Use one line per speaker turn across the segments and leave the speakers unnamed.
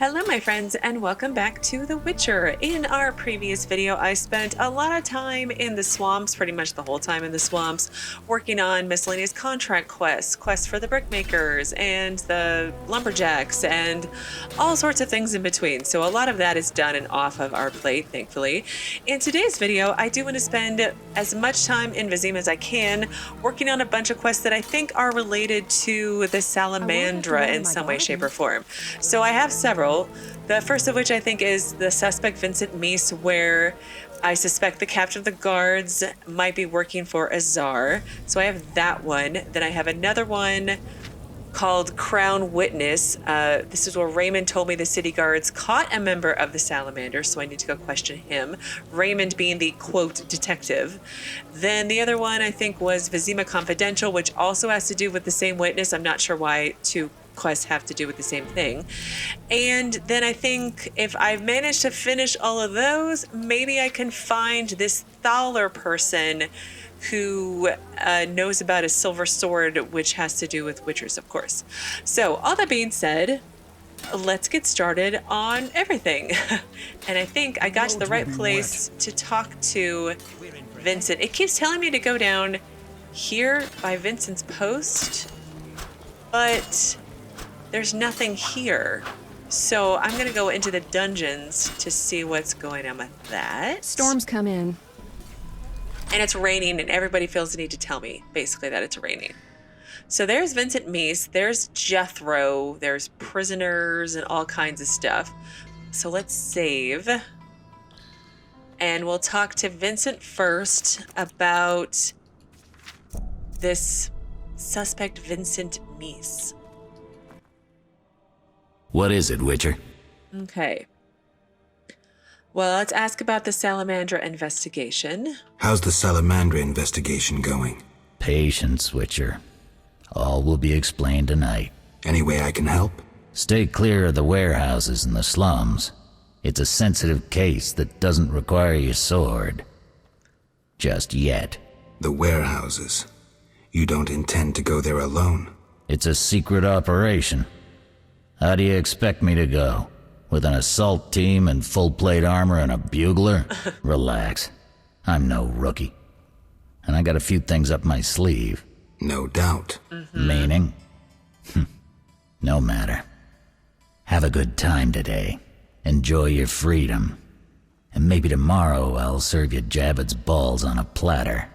Hello my friends and welcome back to The Witcher. In our previous video I spent a lot of time in the swamps, pretty much the whole time in the swamps, working on miscellaneous contract quests for the brickmakers and the lumberjacks and all sorts of things in between. So a lot of that is done and off of our plate, thankfully. In today's video I do want to spend as much time in Vizima as I can working on a bunch of quests that I think are related to the salamandra in some way, shape or form. So I have several. The first of which I think is the suspect Vincent Mies, where I suspect the captain of the guards might be working for a czar. So I have that one. Then I have another one called Crown Witness. This is where Raymond told me the city guards caught a member of the salamander, so I need to go question him. Raymond being the, quote, detective. Then the other one I think was Vizima Confidential, which also has to do with the same witness. I'm not sure why two quests have to do with the same thing. And then I think if I've managed to finish all of those, maybe I can find this Thaler person who knows about a silver sword, which has to do with witchers, of course. So all that being said, let's get started on everything. And I think I got to the right place to talk to Vincent. It keeps telling me to go down here by Vincent's post, but there's nothing here. So I'm going to go into the dungeons to see what's going on with that.
Storms come in.
And it's raining, and everybody feels the need to tell me, basically, that it's raining. So there's Vincent Mies, there's Jethro, there's prisoners, and all kinds of stuff. So let's save. And we'll talk to Vincent first about this suspect Vincent Mies.
What is it, Witcher?
Okay. Well, let's ask about the salamandra investigation.
How's the salamandra investigation going?
Patience, Witcher. All will be explained tonight.
Any way I can help?
Stay clear of the warehouses and the slums. It's a sensitive case that doesn't require your sword. Just yet.
The warehouses. You don't intend to go there alone?
It's a secret operation. How do you expect me to go? With an assault team and full-plate armor and a bugler? Relax. I'm no rookie. And I got a few things up my sleeve.
No doubt.
Meaning? No matter. Have a good time today. Enjoy your freedom. And maybe tomorrow I'll serve you Jabber's balls on a platter.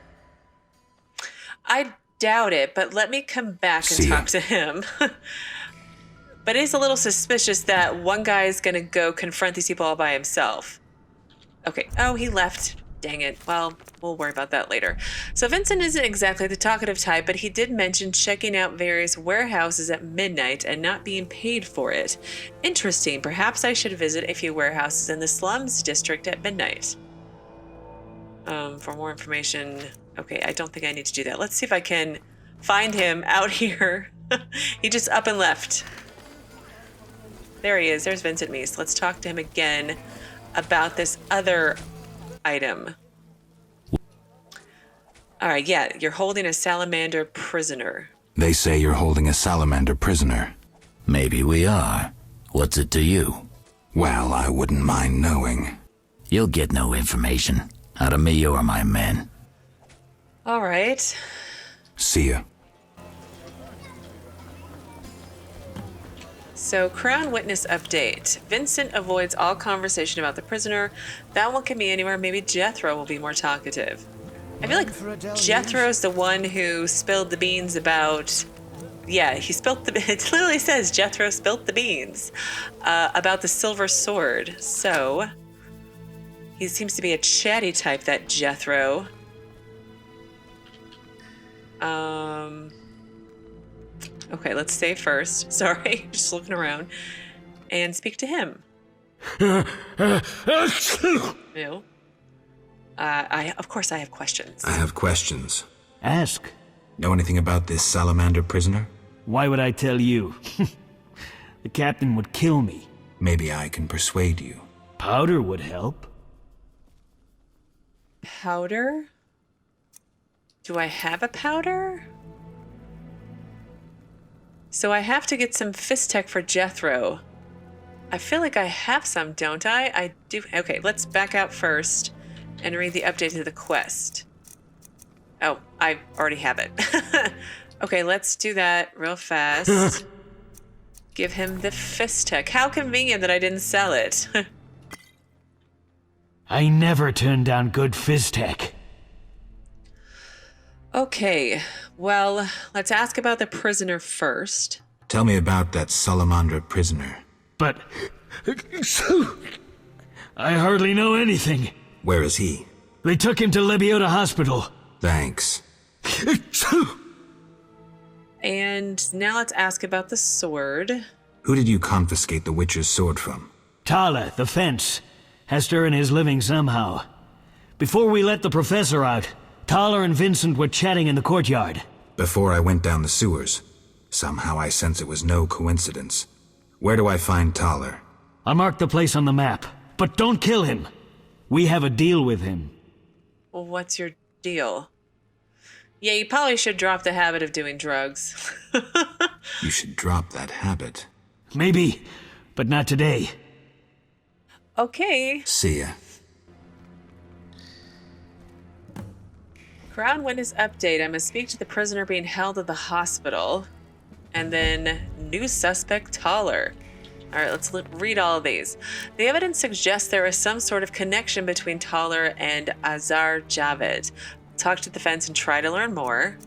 I doubt it, but let me come back and talk to him. But it's a little suspicious that one guy is going to go confront these people all by himself. Okay. Oh, he left. Dang it. Well, we'll worry about that later. So Vincent isn't exactly the talkative type, but he did mention checking out various warehouses at midnight and not being paid for it. Interesting. Perhaps I should visit a few warehouses in the slums district at midnight. For more information. Okay, I don't think I need to do that. Let's see if I can find him out here. He just up and left. There he is. There's Vincent Mies. Let's talk to him again about this other item. All right, yeah, you're holding a salamander prisoner.
They say you're holding a salamander prisoner.
Maybe we are. What's it to you?
Well, I wouldn't mind knowing.
You'll get no information out of me or my men.
All right.
See ya.
So, Crown Witness update. Vincent avoids all conversation about the prisoner. That one can be anywhere. Maybe Jethro will be more talkative. I feel like Jethro's the one who spilled the beans about... Yeah, he spilled the... It literally says Jethro spilled the beans about the silver sword. So, he seems to be a chatty type, that Jethro. Okay, let's save first. Sorry, just looking around. And speak to him. No. Of course I have questions.
I have questions.
Ask.
Know anything about this salamander prisoner?
Why would I tell you? The captain would kill me.
Maybe I can persuade you.
Powder would help.
Powder? Do I have a powder? So I have to get some fist tech for Jethro. I feel like I have some, don't I? I do. Okay, let's back out first and read the update to the quest. Oh, I already have it. Okay, let's do that real fast. Give him the fist tech. How convenient that I didn't sell it.
I never turn down good phys tech.
Okay, well, let's ask about the prisoner first.
Tell me about that salamandra prisoner.
But... I hardly know anything.
Where is he?
They took him to Lebiota Hospital.
Thanks.
And now let's ask about the sword.
Who did you confiscate the Witcher's sword from?
Tala, the fence. Has to earn his living somehow. Before we let the professor out, Tala and Vincent were chatting in the courtyard.
Before I went down the sewers. Somehow I sense it was no coincidence. Where do I find Thaler?
I marked the place on the map, but don't kill him. We have a deal with him.
Well, what's your deal? Yeah, you probably should drop the habit of doing drugs.
You should drop that habit.
Maybe, but not today.
Okay.
See ya.
Crown witness update. I must speak to the prisoner being held at the hospital. And then new suspect Thaler. All right, let's read all of these. The evidence suggests there is some sort of connection between Thaler and Azar Javed. Talk to the fence and try to learn more.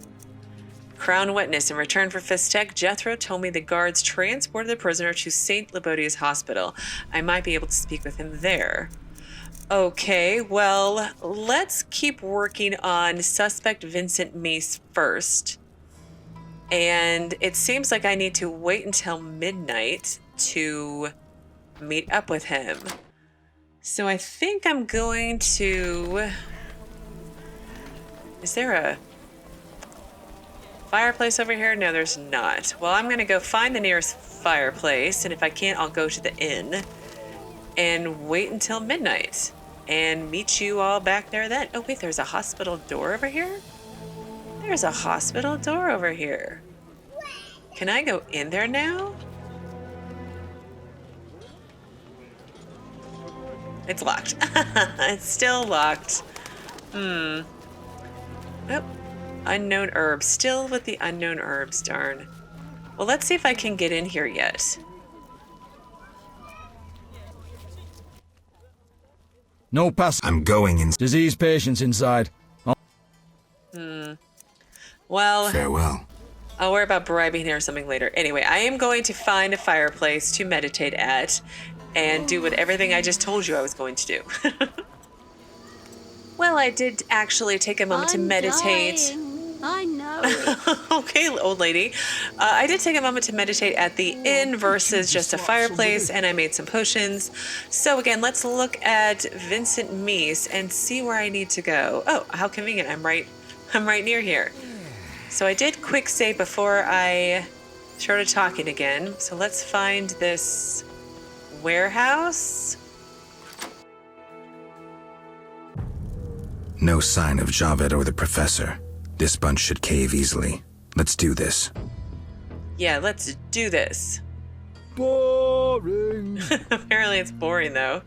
Crown witness. In return for Fistek, Jethro told me the guards transported the prisoner to St. Labodia's hospital. I might be able to speak with him there. Okay, well, let's keep working on suspect Vincent Meese first. And it seems like I need to wait until midnight to meet up with him. So I think I'm going to... Is there a fireplace over here? No, there's not. Well, I'm going to go find the nearest fireplace, and if I can't, I'll go to the inn and wait until midnight and meet you all back there then. Oh, wait, there's a hospital door over here? There's a hospital door over here. Can I go in there now? It's locked. It's still locked. Oh, unknown herbs. Still with the unknown herbs, darn. Well, let's see if I can get in here yet.
No pass.
I'm going in.
Disease patients inside.
Well,
Farewell.
I'll worry about bribing her or something later. Anyway, I am going to find a fireplace to meditate at and do everything I just told you I was going to do. Well, I did actually take a moment to meditate.
Dying. I know it.
Okay, old lady. I did take a moment to meditate at the inn versus just a fireplace, and I made some potions. So again, let's look at Vincent Meese and see where I need to go. Oh, how convenient. I'm right near here. So I did quick save before I started talking again. So let's find this warehouse.
No sign of Javed or the professor. This bunch should cave easily. Let's do this.
Yeah, let's do this.
Boring.
Apparently it's boring, though.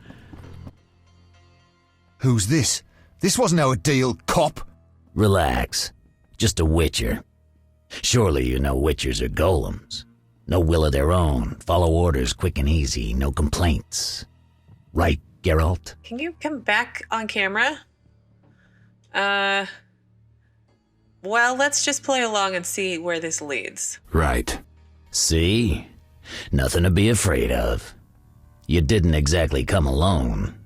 Who's this? This wasn't our deal, cop.
Relax. Just a witcher. Surely you know witchers are golems. No will of their own, follow orders quick and easy, no complaints. Right, Geralt?
Can you come back on camera? Well, let's just play along and see where this leads.
Right.
See? Nothing to be afraid of. You didn't exactly come alone.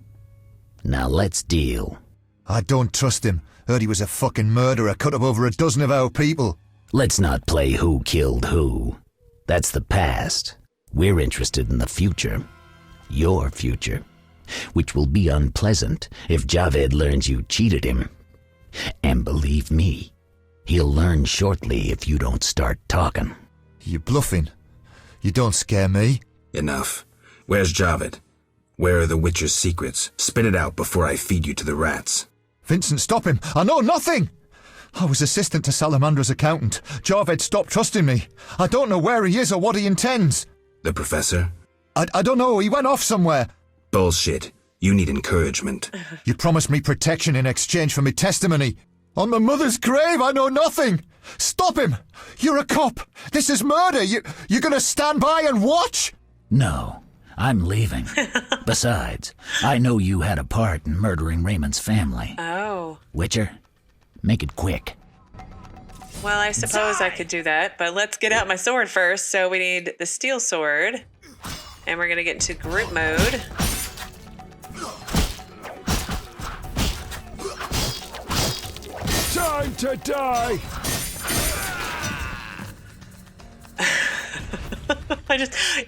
Now let's deal.
I don't trust him. Heard he was a fucking murderer, cut up over a dozen of our people.
Let's not play who killed who. That's the past. We're interested in the future. Your future. Which will be unpleasant if Javed learns you cheated him. And believe me, he'll learn shortly if you don't start talking.
You bluffing? You don't scare me.
Enough. Where's Javed? Where are the Witcher's secrets? Spit it out before I feed you to the rats.
Vincent, stop him. I know nothing. I was assistant to Salamandra's accountant. Javed stopped trusting me. I don't know where he is or what he intends.
The professor?
I don't know, he went off somewhere.
Bullshit. You need encouragement.
You promised me protection in exchange for me testimony. On my mother's grave, I know nothing. Stop him! You're a cop. This is murder. You're gonna stand by and watch?
No, I'm leaving. Besides, I know you had a part in murdering Raymond's family.
Oh.
Witcher, make it quick.
Well, I suppose I could do that, but let's get out my sword first. So we need the steel sword. And we're gonna get into group mode.
Time to die!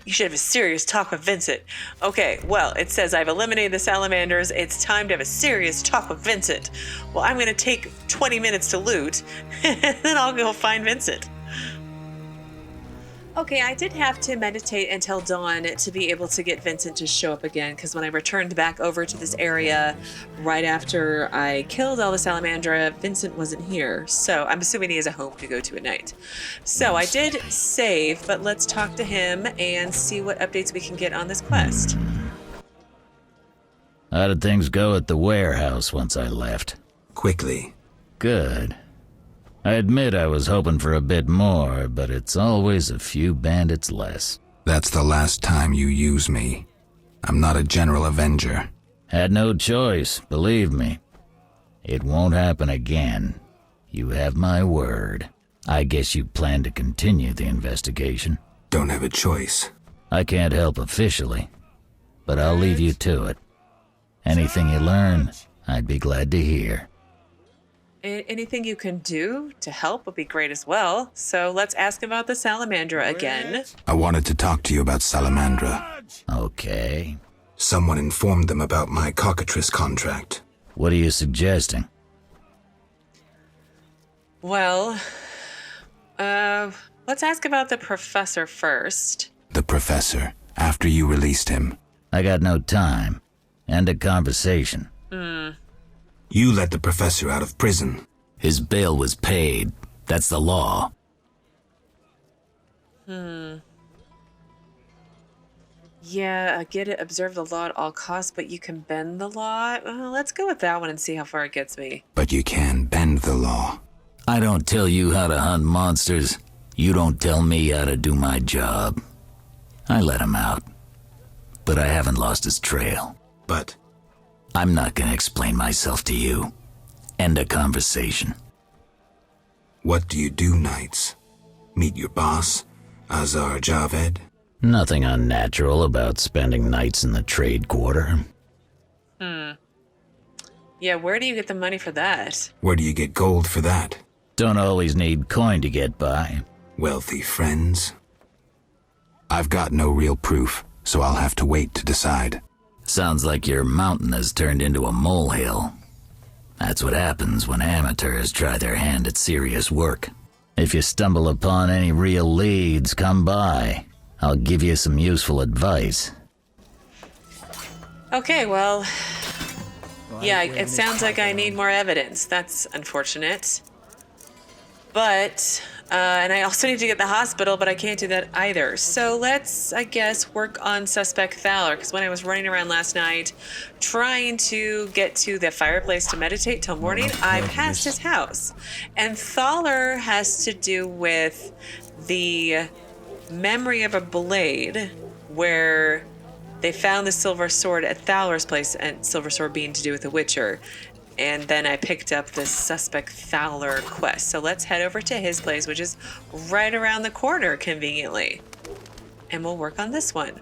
You should have a serious talk with Vincent. Okay, well, it says I've eliminated the salamanders. It's time to have a serious talk with Vincent. Well, I'm going to take 20 minutes to loot, and then I'll go find Vincent. Okay, I did have to meditate until dawn to be able to get Vincent to show up again, because when I returned back over to this area right after I killed all the salamandra, Vincent wasn't here. So I'm assuming he has a home to go to at night. So I did save, but let's talk to him and see what updates we can get on this quest.
How did things go at the warehouse once I left?
Quickly.
Good. I admit I was hoping for a bit more, but it's always a few bandits less.
That's the last time you use me. I'm not a general avenger.
Had no choice, believe me. It won't happen again. You have my word. I guess you plan to continue the investigation.
Don't have a choice.
I can't help officially, but I'll leave you to it. Anything you learn, I'd be glad to hear.
Anything you can do to help would be great as well. So let's ask about the salamandra again.
I wanted to talk to you about salamandra.
Okay.
Someone informed them about my cockatrice contract.
What are you suggesting?
Well, let's ask about the professor first.
The professor, after you released him.
I got no time. End of conversation.
You let the professor out of prison.
His bail was paid. That's the law.
Yeah, I get it. Observe the law at all costs, but you can bend the law. Let's go with that one and see how far it gets me.
But you can bend the law.
I don't tell you how to hunt monsters. You don't tell me how to do my job. I let him out. But I haven't lost his trail.
But
I'm not gonna explain myself to you. End of conversation.
what do you do nights? Meet your boss, Azar Javed?
Nothing unnatural about spending nights in the trade quarter.
Yeah, where do you get the money for that?
Where do you get gold for that?
Don't always need coin to get by.
Wealthy friends? I've got no real proof, so I'll have to wait to decide.
Sounds like your mountain has turned into a molehill. That's what happens when amateurs try their hand at serious work. If you stumble upon any real leads, come by. I'll give you some useful advice.
Okay, well, yeah, it sounds like I need more evidence. That's unfortunate. But, and I also need to get the hospital, but I can't do that either. So let's, I guess, work on suspect Thaler, because when I was running around last night trying to get to the fireplace to meditate till morning, I passed his house. And Thaler has to do with the memory of a blade where they found the silver sword at Thaler's place, and silver sword being to do with the Witcher. And then I picked up this suspect Thaler quest. So let's head over to his place, which is right around the corner, conveniently. And we'll work on this one.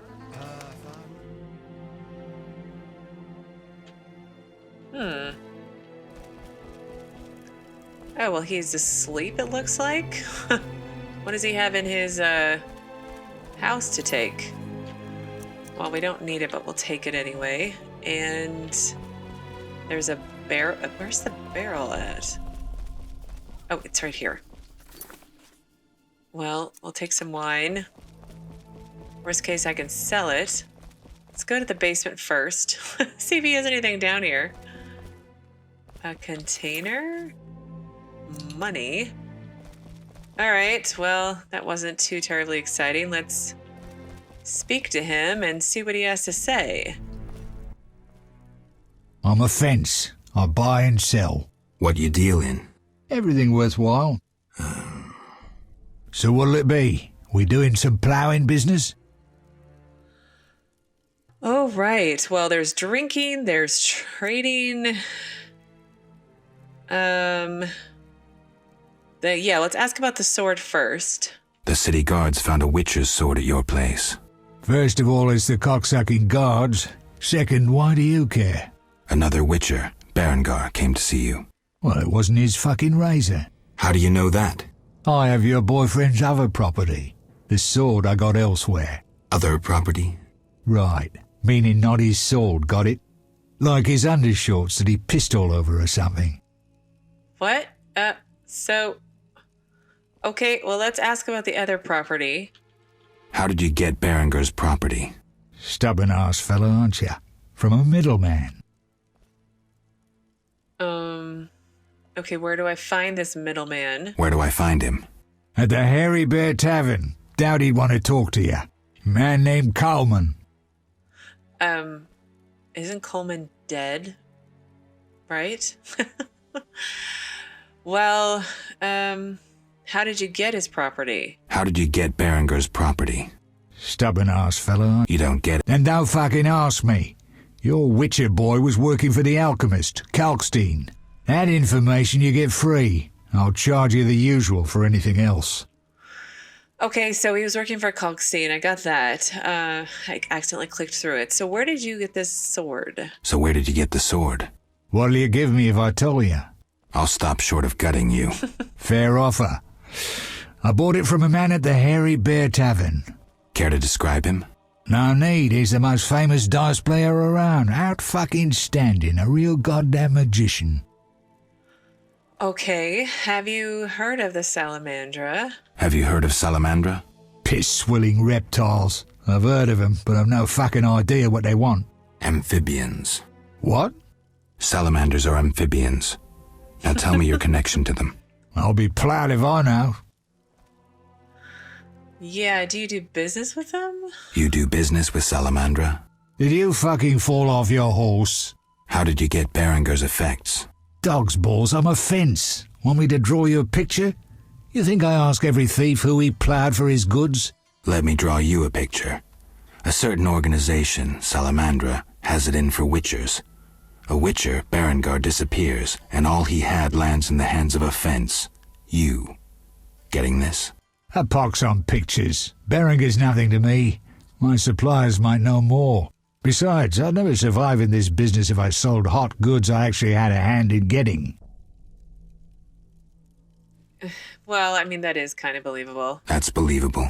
Oh, well, he's asleep, it looks like. What does he have in his house to take? Well, we don't need it, but we'll take it anyway. And there's a barrel. Where's the barrel at? Oh, it's right here. Well, we'll take some wine. Worst case, I can sell it. Let's go to the basement first. See if he has anything down here. A container? Money. All right, well, that wasn't too terribly exciting. Let's speak to him and see what he has to say.
I'm a fence. I buy and sell.
What you deal in?
Everything worthwhile. So what'll it be? We doing some ploughing business?
Oh, right. Well, there's drinking, there's trading. Yeah, let's ask about the sword first.
The city guards found a witcher's sword at your place.
First of all, it's the cocksucking guards. Second, why do you care?
Another witcher, Berengar, came to see you.
Well, it wasn't his fucking razor.
How do you know that?
I have your boyfriend's other property. The sword I got elsewhere.
Other property?
Right. Meaning not his sword, got it? Like his undershorts that he pissed all over or something.
What? Okay, well, let's ask about the other property.
How did you get Berengar's property?
Stubborn-ass fellow, aren't you? From a middleman.
Okay, where do I find this middleman?
Where do I find him?
At the Hairy Bear Tavern. Doubt he'd want to talk to you. Man named Coleman.
Isn't Coleman dead? Right? Well, how did you get his property?
How did you get Berengar's property?
Stubborn-ass fellow.
You don't get it.
Then don't fucking ask me. Your Witcher boy was working for the alchemist, Kalkstein. That information you get free. I'll charge you the usual for anything else.
Okay, so he was working for Kalkstein. I got that. I accidentally clicked through it. So where did you get this sword?
So where did you get the sword?
What'll you give me if I tell you?
I'll stop short of gutting you.
Fair offer. I bought it from a man at the Hairy Bear Tavern.
Care to describe him?
No need, he's the most famous dice player around. Out fucking standing, a real goddamn magician.
Okay, have you heard of the salamandra?
Have you heard of salamandra?
Piss-swilling reptiles. I've heard of them, but I've no fucking idea what they want.
Amphibians.
What?
Salamanders are amphibians. Now tell me your connection to them.
I'll be proud if I know.
Yeah, do you do business with them?
You do business with salamandra?
Did you fucking fall off your horse?
How did you get Berengar's effects?
Dog's balls, I'm a fence. Want me to draw you a picture? You think I ask every thief who he ploughed for his goods?
Let me draw you a picture. A certain organization, Salamandra, has it in for witchers. A witcher, Berengar, disappears, and all he had lands in the hands of a fence. You. Getting this?
A pox on pictures. Berengar's nothing to me. My suppliers might know more. Besides, I'd never survive in this business if I sold hot goods I actually had a hand in getting.
Well, I mean, that is kind of believable.
That's believable.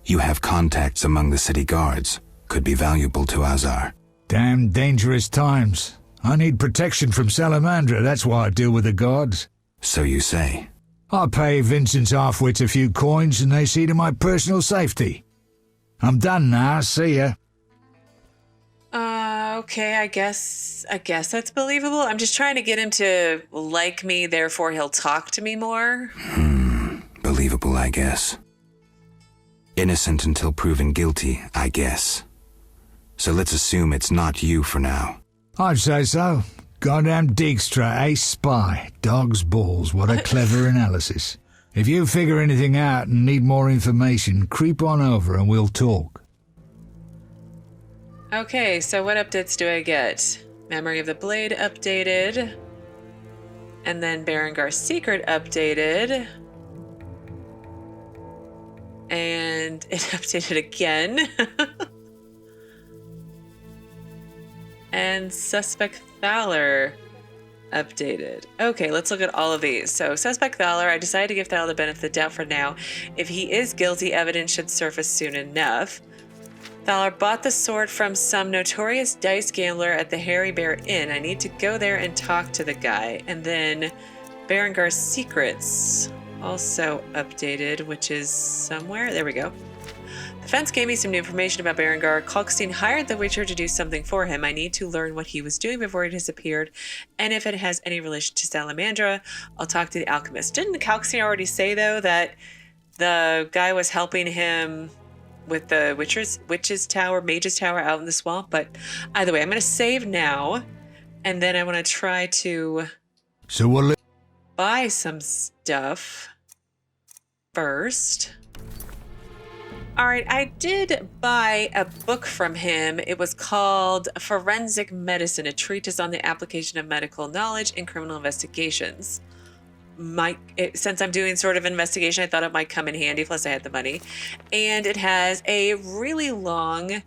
You have contacts among the city guards. Could be valuable to Azar.
Damn dangerous times. I need protection from Salamandra, that's why I deal with the guards.
So you say.
I pay Vincent's half-wits a few coins and they see to my personal safety. I'm done now, see ya.
Okay, I guess that's believable. I'm just trying to get him to like me, therefore he'll talk to me more.
Believable, I guess. Innocent until proven guilty, I guess. So let's assume it's not you for now.
I'd say so. Goddamn Dijkstra, ace spy. Dog's balls, what a clever analysis. If you figure anything out and need more information, creep on over and we'll talk.
Okay, so what updates do I get? Memory of the Blade updated. And then Berengar's Secret updated. And it updated again. And Suspect Thaler updated. Okay, let's look at all of these. So Suspect Thaler, I decided to give Thaler the benefit of the doubt for now. If he is guilty, evidence should surface soon enough. Thaler bought the sword from some notorious dice gambler at the Hairy Bear Inn. I need to go there and talk to the guy. And then Berengar's Secrets also updated, which is somewhere. There we go. The fence gave me some new information about Berengar. Kalkstein hired the Witcher to do something for him. I need to learn what he was doing before he disappeared, and if it has any relation to Salamandra, I'll talk to the alchemist. Didn't Kalkstein already say, though, that the guy was helping him with the witch's tower, mage's tower out in the swamp. But either way, I'm going to save now, and then I want to try to
So we'll...
buy some stuff first. All right, I did buy a book from him. It was called Forensic Medicine, a treatise on the application of medical knowledge in criminal investigations. Since I'm doing sort of investigation, I thought it might come in handy, plus I had the money. And it has a really long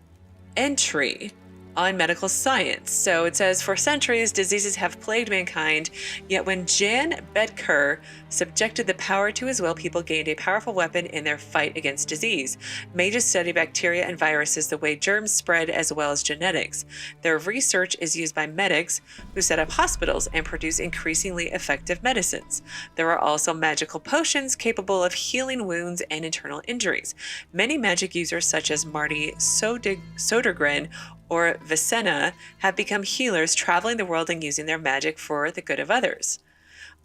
entry on medical science. So it says, for centuries, diseases have plagued mankind, yet when Jan Bedker subjected the power to his will, people gained a powerful weapon in their fight against disease. Mages study bacteria and viruses, the way germs spread, as well as genetics. Their research is used by medics who set up hospitals and produce increasingly effective medicines. There are also magical potions capable of healing wounds and internal injuries. Many magic users, such as Marty Sodergren or Vizima, have become healers, traveling the world and using their magic for the good of others.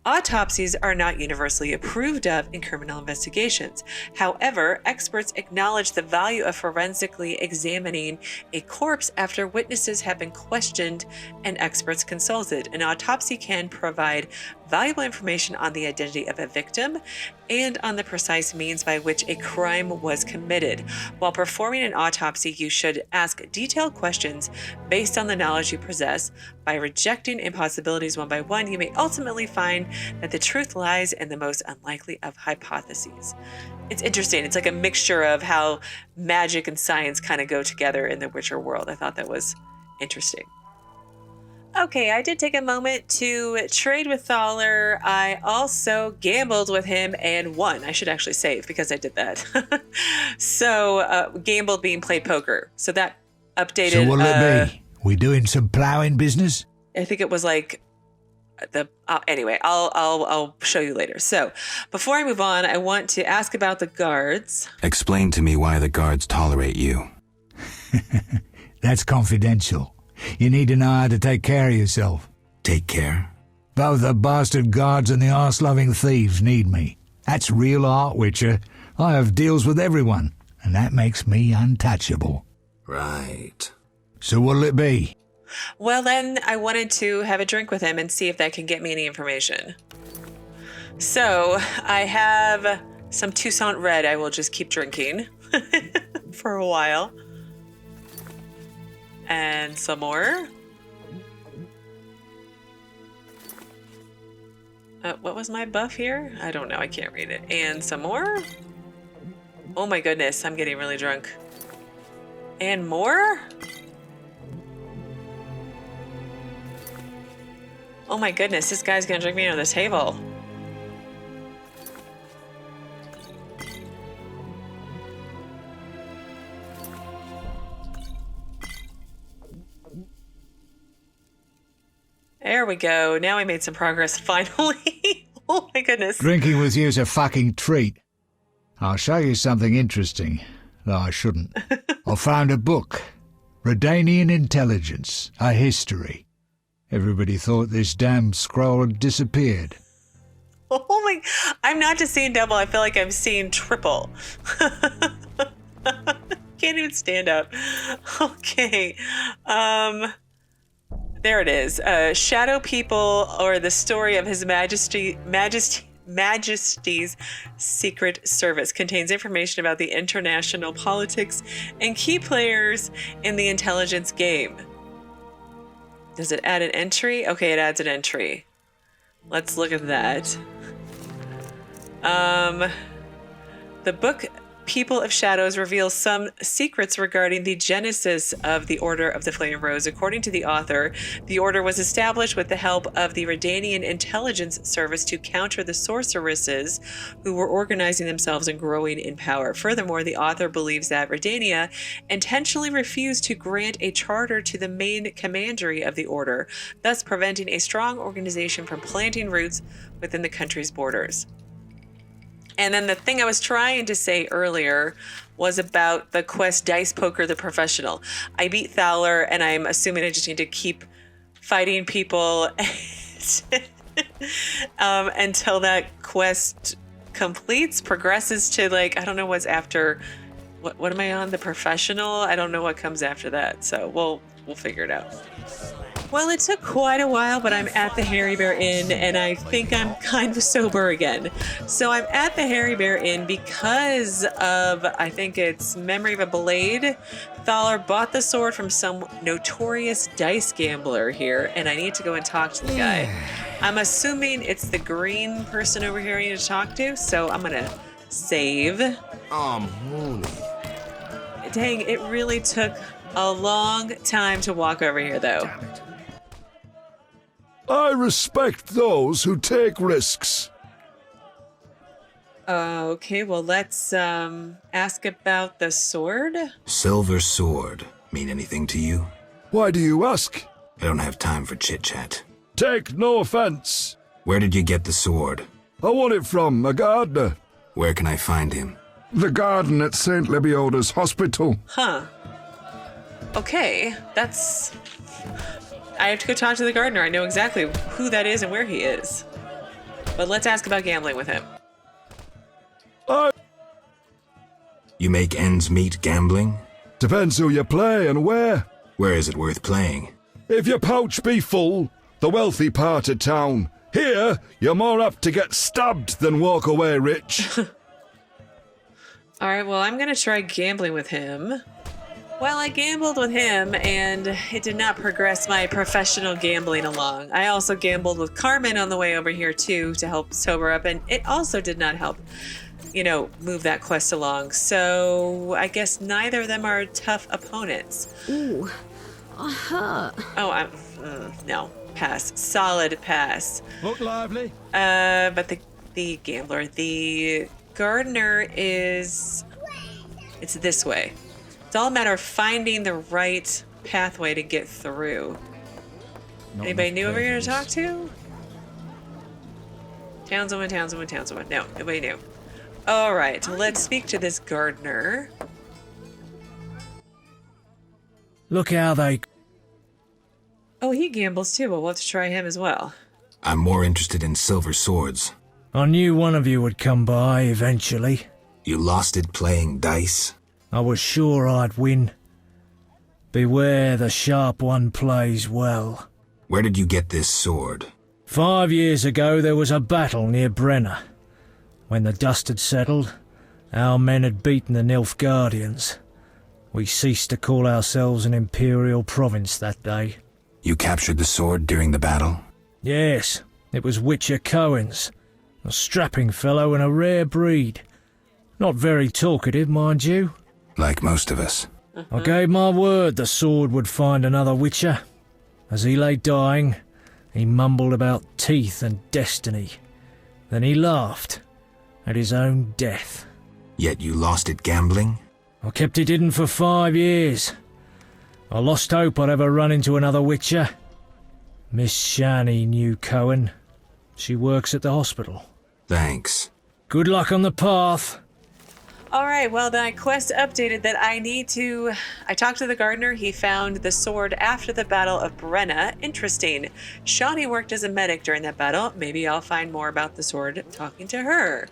Autopsies are not universally approved of in criminal investigations. However, experts acknowledge the value of forensically examining a corpse after witnesses have been questioned and experts consulted. An autopsy can provide valuable information on the identity of a victim and on the precise means by which a crime was committed. While performing an autopsy, you should ask detailed questions based on the knowledge you possess. By rejecting impossibilities one by one, you may ultimately find that the truth lies in the most unlikely of hypotheses. It's interesting. It's like a mixture of how magic and science kind of go together in the Witcher world. I thought that was interesting. Okay, I did take a moment to trade with Thaler. I also gambled with him and won. I should actually save because I did that. So, gambled being played poker. So that updated.
So what'll it be? We doing some ploughing business?
I think it was like anyway, I'll show you later. So, before I move on, I want to ask about the guards.
Explain to me why the guards tolerate you.
That's confidential. You need to know how to take care of yourself.
Take care?
Both the bastard guards and the arse-loving thieves need me. That's real art, Witcher. I have deals with everyone, and that makes me untouchable.
Right.
So what'll it be?
Well, then I wanted to have a drink with him and see if that can get me any information. So I have some Toussaint Red I will just keep drinking for a while. And some more. What was my buff here? I don't know. I can't read it. And some more. Oh my goodness. I'm getting really drunk. And more? Oh my goodness. This guy's going to drink me under the table. There we go. Now we made some progress, finally. Oh my goodness.
Drinking with you's a fucking treat. I'll show you something interesting, though I shouldn't. I found a book. Redanian Intelligence, a history. Everybody thought this damn scroll had disappeared.
Oh my... I'm not just seeing double. I feel like I'm seeing triple. Can't even stand up. Okay. There it is. Shadow People, or the story of His Majesty's Secret Service, contains information about the international politics and key players in the intelligence game. Does it add an entry? Okay, it adds an entry. Let's look at that. The book People of Shadows reveals some secrets regarding the genesis of the Order of the Flaming Rose. According to the author, the order was established with the help of the Redanian Intelligence Service to counter the sorceresses who were organizing themselves and growing in power. Furthermore, the author believes that Redania intentionally refused to grant a charter to the main commandery of the order, thus preventing a strong organization from planting roots within the country's borders. And then the thing I was trying to say earlier was about the quest Dice Poker the Professional. I beat Thaler, and I'm assuming I just need to keep fighting people until that quest progresses to, like, I don't know what's after what am I on? The professional? I don't know what comes after that, so we'll figure it out. Well, it took quite a while, but I'm at the Hairy Bear Inn, and I think I'm kind of sober again. So I'm at the Hairy Bear Inn because of, I think it's Memory of a Blade. Thaler bought the sword from some notorious dice gambler here, and I need to go and talk to the guy. I'm assuming it's the green person over here I need to talk to, so I'm gonna save. Dang, it really took a long time to walk over here, though.
I respect those who take risks.
Okay, well, let's ask about the sword.
Silver sword. Mean anything to you?
Why do you ask?
I don't have time for chit-chat.
Take no offense.
Where did you get the sword?
I won it from a gardener.
Where can I find him?
The garden at St. Lebioda's hospital.
Huh. Okay, that's... I have to go talk to the gardener. I know exactly who that is and where he is. But let's ask about gambling with him.
You make ends meet gambling?
Depends who you play and where.
Where is it worth playing?
If your pouch be full, the wealthy part of town. Here, you're more apt to get stabbed than walk away rich.
All right, well, I'm going to try gambling with him. Well, I gambled with him, and it did not progress my professional gambling along. I also gambled with Carmen on the way over here, too, to help sober up, and it also did not help, you know, move that quest along. So I guess neither of them are tough opponents.
Ooh, I hurt.
Oh, no, pass. Solid pass.
Look lively.
But the gambler, the gardener is... It's this way. It's all a matter of finding the right pathway to get through. Anybody new over here to talk to? Townswoman. No, nobody new. All right, let's speak to this gardener.
Look how they...
Oh, he gambles too, but we'll have to try him as well.
I'm more interested in silver swords.
I knew one of you would come by eventually.
You lost it playing dice?
I was sure I'd win. Beware the sharp one plays well.
Where did you get this sword?
5 years ago there was a battle near Brenna. When the dust had settled, our men had beaten the Nilfgaardians. We ceased to call ourselves an imperial province that day.
You captured the sword during the battle?
Yes, it was Witcher Cohen's. A strapping fellow and a rare breed. Not very talkative, mind you.
Like most of us.
I gave my word the sword would find another Witcher. As he lay dying, he mumbled about teeth and destiny. Then he laughed at his own death.
Yet you lost it gambling?
I kept it hidden for 5 years. I lost hope I'd ever run into another Witcher. Miss Shani knew Cohen. She works at the hospital.
Thanks.
Good luck on the path.
All right, well, the quest updated that I talked to the gardener. He found the sword after the Battle of Brenna. Interesting. Shawnee worked as a medic during that battle. Maybe I'll find more about the sword talking to her.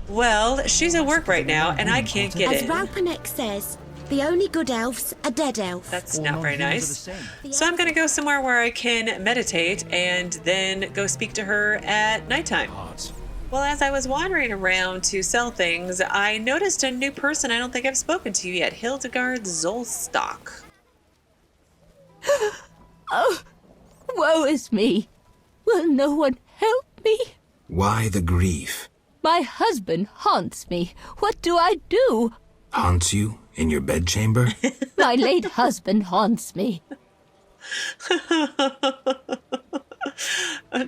Well, she's at work right now, and I can't get
As
in.
Raupanek says, the only good elves are dead elves.
That's not very nice. So I'm going to go somewhere where I can meditate and then go speak to her at nighttime. Well, as I was wandering around to sell things, I noticed a new person I don't think I've spoken to yet, Hildegard Zolstock.
Oh, woe is me. Will no one help me?
Why the grief?
My husband haunts me. What do I do?
Haunts you? In your bedchamber?
My late husband haunts me.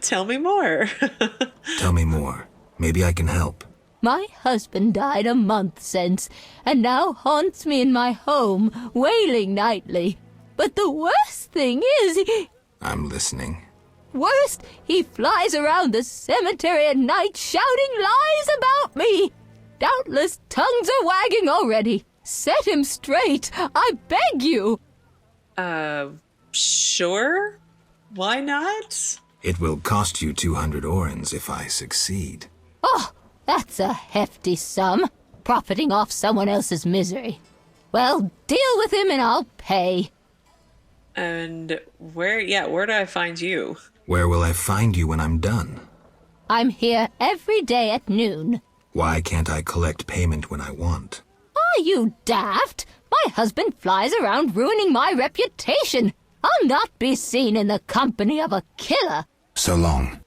Tell me more.
Tell me more. Maybe I can help.
My husband died a month since, and now haunts me in my home, wailing nightly. But the worst thing is,
I'm listening.
he flies around the cemetery at night shouting lies about me. Doubtless tongues are wagging already. Set him straight, I beg you.
Sure? Why not?
It will cost you 200 orens if I succeed.
Oh, that's a hefty sum. profiting off someone else's misery. Well, deal with him and I'll pay.
And where do I find you?
Where will I find you when I'm done?
I'm here every day at noon.
Why can't I collect payment when I want?
Are you daft? My husband flies around ruining my reputation. I'll not be seen in the company of a killer.
So long.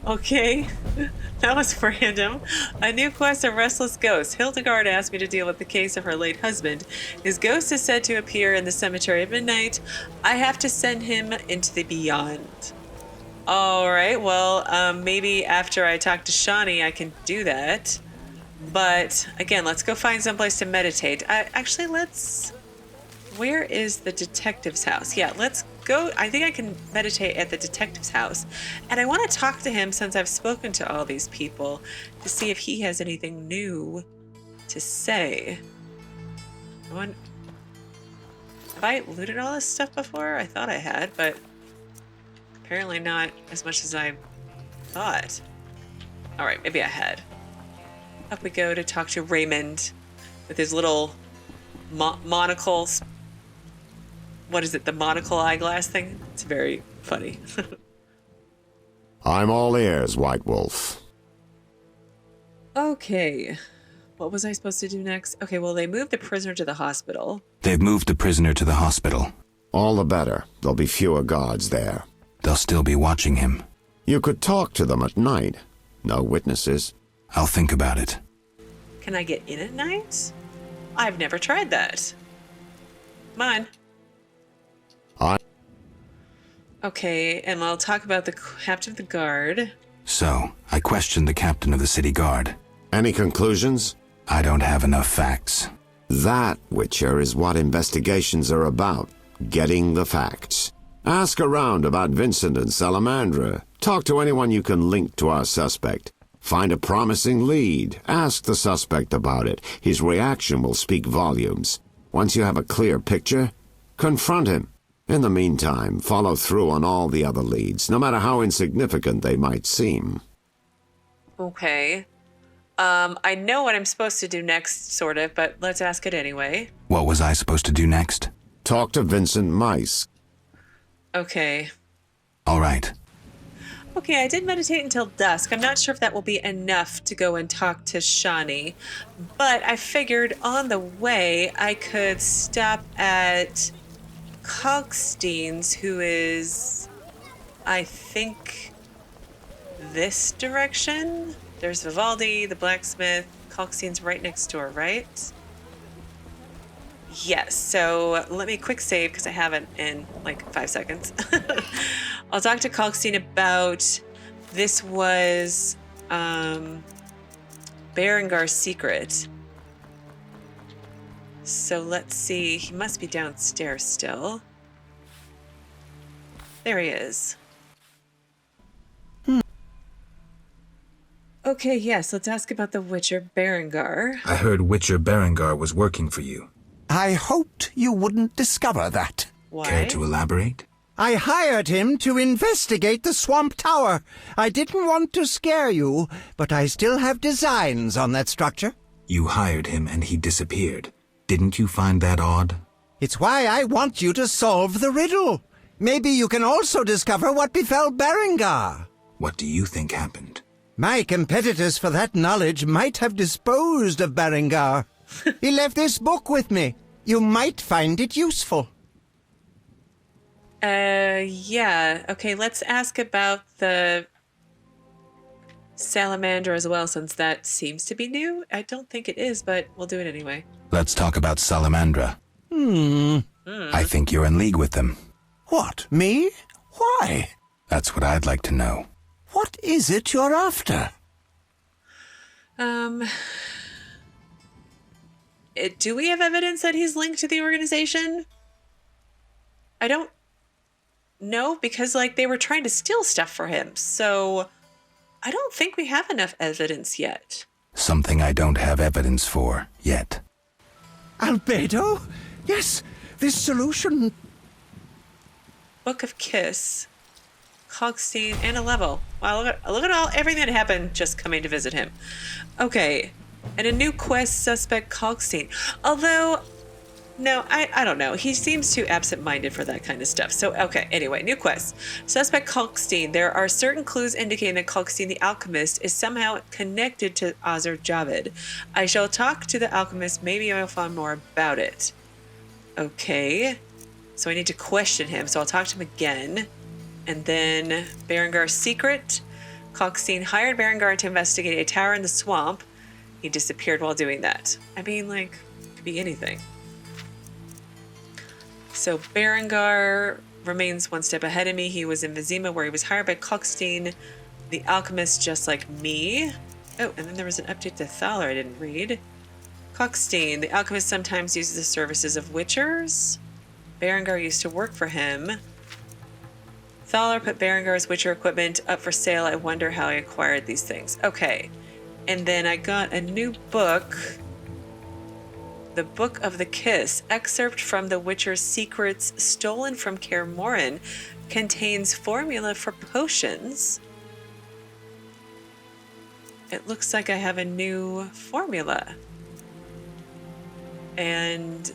Okay, that was random. A new quest, a restless ghost. Hildegard asked me to deal with the case of her late husband. His ghost is said to appear in the cemetery at midnight. I have to send him into the beyond. All right, well, maybe after I talk to Shawnee, I can do that. But again, let's go find someplace to meditate. Where is the detective's house? Yeah, let's go. I think I can meditate at the detective's house. And I want to talk to him since I've spoken to all these people to see if he has anything new to say. Have I looted all this stuff before? I thought I had, but apparently not as much as I thought. All right, maybe I had. Up we go to talk to Raymond with his little monocles. What is it, the monocle eyeglass thing? It's very funny.
I'm all ears, White Wolf.
Okay. What was I supposed to do next? Okay, well, they moved the prisoner to the hospital.
They've moved the prisoner to the hospital.
All the better. There'll be fewer guards there.
They'll still be watching him.
You could talk to them at night. No witnesses.
I'll think about it.
Can I get in at night? I've never tried that. Come on. Okay, and I'll talk about the captain of the guard.
So, I questioned the captain of the city guard.
Any conclusions?
I don't have enough facts.
That, Witcher, is what investigations are about. Getting the facts. Ask around about Vincent and Salamandra. Talk to anyone you can link to our suspect. Find a promising lead. Ask the suspect about it. His reaction will speak volumes. Once you have a clear picture, confront him. In the meantime, follow through on all the other leads, no matter how insignificant they might seem.
Okay. I know what I'm supposed to do next, sort of, but let's ask it anyway.
What was I supposed to do next?
Talk to Vincent Mice.
Okay.
All right.
Okay, I did meditate until dusk. I'm not sure if that will be enough to go and talk to Shawnee, but I figured on the way I could stop at Kalkstein's, who is, I think, this direction. There's Vivaldi, the blacksmith. Kalkstein's right next door, right? Yes, so let me quick save because I haven't in like 5 seconds. I'll talk to Kalkstein about this was Berengar's secret. So let's see. He must be downstairs still. There he is. Okay, yes, let's ask about the Witcher Berengar.
I heard Witcher Berengar was working for you.
I hoped you wouldn't discover that.
Why?
Care to elaborate?
I hired him to investigate the Swamp Tower. I didn't want to scare you, but I still have designs on that structure.
You hired him and he disappeared. Didn't you find that odd?
It's why I want you to solve the riddle. Maybe you can also discover what befell Berengar.
What do you think happened?
My competitors for that knowledge might have disposed of Berengar. He left this book with me. You might find it useful.
Yeah. Okay, let's ask about the salamander as well, since that seems to be new. I don't think it is, but we'll do it anyway.
Let's talk about salamandra. I think you're in league with them.
What, me? Why?
That's what I'd like to know.
What is it you're after?
Do we have evidence that he's linked to the organization? I don't know, because like they were trying to steal stuff for him, so I don't think we have enough evidence yet.
Something I don't have evidence for yet.
Albedo? Yes, this solution.
Book of Kiss. Kalkstein, and a level. Wow, look at everything that happened just coming to visit him. Okay, and a new quest, suspect Kalkstein. Although, no, I don't know. He seems too absent-minded for that kind of stuff. So, okay, anyway, new quest. Suspect Kalkstein. There are certain clues indicating that Kalkstein the alchemist is somehow connected to Azur Javed. I shall talk to the alchemist. Maybe I'll find more about it. Okay, so I need to question him. So I'll talk to him again. And then Berengar's secret. Kalkstein hired Berengar to investigate a tower in the swamp. He disappeared while doing that. I mean, like, it could be anything. So Berengar remains one step ahead of me. He was in Vizima, where he was hired by Kalkstein, the alchemist, just like me. Oh, and then there was an update to Thaler I didn't read. Kalkstein, the alchemist, sometimes uses the services of witchers. Berengar used to work for him. Thaler put Berengar's witcher equipment up for sale. I wonder how he acquired these things. Okay. And then I got a new book. The Book of the Kiss, excerpt from the Witcher's secrets stolen from Kaer Morhen, contains formula for potions. It looks like I have a new formula. And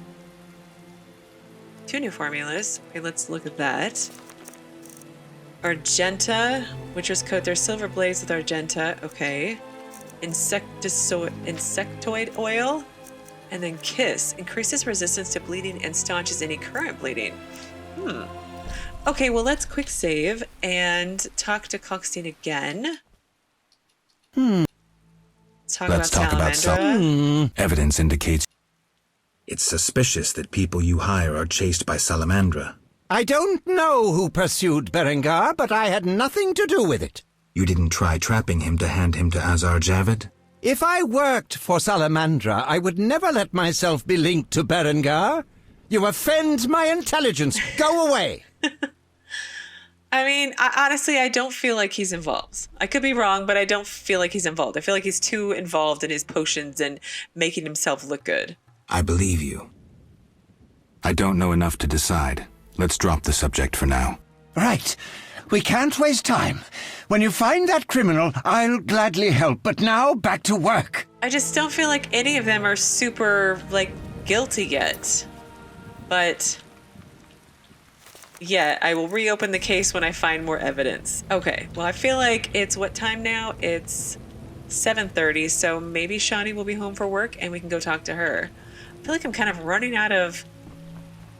2 new formulas. Okay, let's look at that. Argenta, Witcher's coat their silver blades with Argenta. Okay. Insectoid oil. And then Kiss increases resistance to bleeding and staunches any current bleeding. Okay, well, let's quick save and talk to Kalkstein again. Let's talk about Salamandra.
Evidence indicates it's suspicious that people you hire are chased by Salamandra.
I don't know who pursued Berengar, but I had nothing to do with it.
You didn't try trapping him to hand him to Azur Javed?
If I worked for Salamandra, I would never let myself be linked to Berengar. You offend my intelligence. Go away.
I mean, honestly, I don't feel like he's involved. I could be wrong, but I don't feel like he's involved. I feel like he's too involved in his potions and making himself look good.
I believe you. I don't know enough to decide. Let's drop the subject for now.
Right. We can't waste time. When you find that criminal, I'll gladly help. But now, back to work.
I just don't feel like any of them are super, like, guilty yet. But, yeah, I will reopen the case when I find more evidence. Okay, well, I feel like it's what time now? It's 7:30, so maybe Shawnee will be home for work and we can go talk to her. I feel like I'm kind of running out of,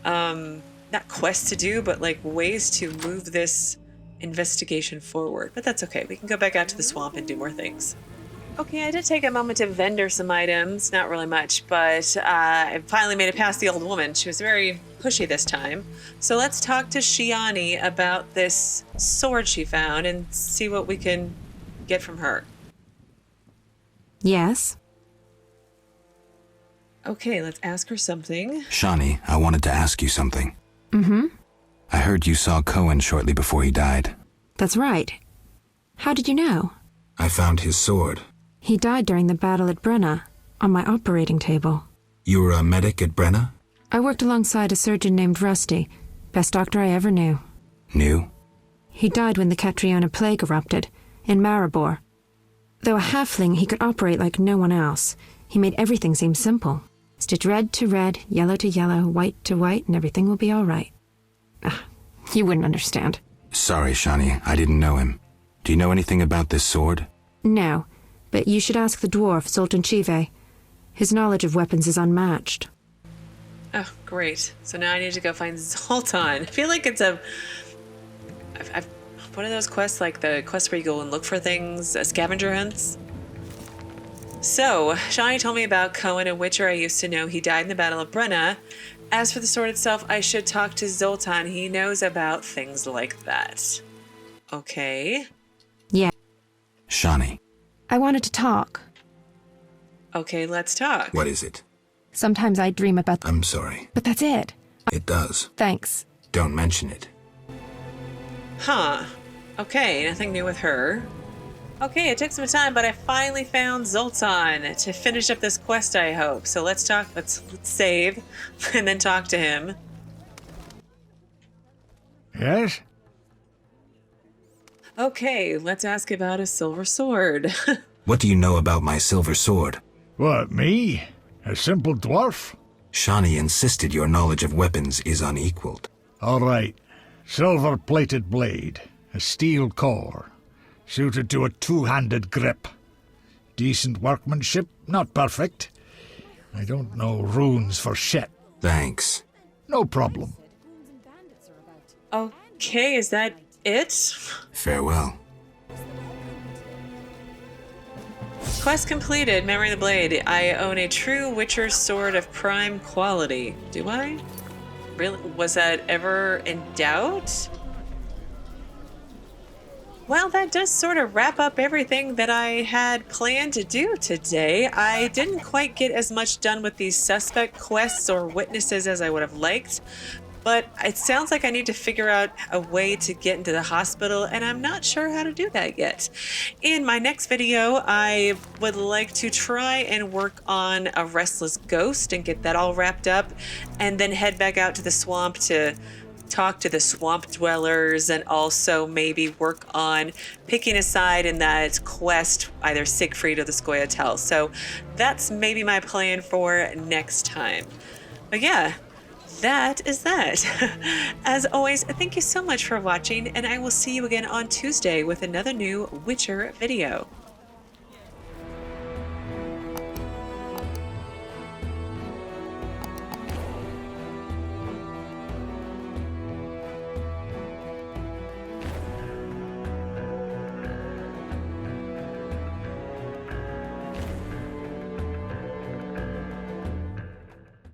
not quests to do, but, like, ways to move this investigation forward, but that's okay. We can go back out to the swamp and do more things. Okay, I did take a moment to vendor some items, not really much, but I finally made it past the old woman. She was very pushy this time. So let's talk to Shiani about this sword she found and see what we can get from her.
Yes?
Okay, let's ask her something.
Shawnee, I wanted to ask you something.
Mm-hmm.
I heard you saw Cohen shortly before he died.
That's right. How did you know?
I found his sword.
He died during the battle at Brenna, on my operating table.
You were a medic at Brenna?
I worked alongside a surgeon named Rusty, best doctor I ever knew.
Knew?
He died when the Catriona plague erupted, in Maribor. Though a halfling, he could operate like no one else. He made everything seem simple. Stitch red to red, yellow to yellow, white to white, and everything will be all right. You wouldn't understand.
Sorry, Shawnee, I didn't know him. Do you know anything about this sword?
No, but you should ask the dwarf, Sultan Chive. His knowledge of weapons is unmatched.
Oh, great. So now I need to go find Zoltan. I feel like it's a... what are those quests? Like the quests where you go and look for things? Scavenger hunts? So, Shawnee told me about Cohen, a witcher I used to know. He died in the Battle of Brenna. As for the sword itself, I should talk to Zoltan. He knows about things like that. Okay.
Yeah.
Shawnee.
I wanted to talk.
Okay, let's talk.
What is it?
Sometimes I dream about...
I'm sorry.
But that's it.
It does.
Thanks.
Don't mention it.
Huh. Okay, nothing new with her. Okay, it took some time, but I finally found Zoltan to finish up this quest, I hope. So let's talk, let's save, and then talk to him.
Yes?
Okay, let's ask about a silver sword.
What do you know about my silver sword?
What, me? A simple dwarf?
Shawnee insisted your knowledge of weapons is unequaled.
All right. Silver-plated blade, a steel core, suited to a two-handed grip. Decent workmanship, not perfect. I don't know runes for shit.
Thanks.
No problem.
Okay, is that it?
Farewell.
Quest completed, Memory of the Blade. I own a true Witcher sword of prime quality. Do I? Really? Was that ever in doubt? Well, that does sort of wrap up everything that I had planned to do today. I didn't quite get as much done with these suspect quests or witnesses as I would have liked, but it sounds like I need to figure out a way to get into the hospital, and I'm not sure how to do that yet. In my next video, I would like to try and work on a restless ghost and get that all wrapped up, and then head back out to the swamp to talk to the swamp dwellers and also maybe work on picking a side in that quest, either Siegfried or the scoia'tael. So that's maybe my plan for next time. But yeah, that is that. As always, thank you so much for watching, and I will see you again on Tuesday with another new Witcher video.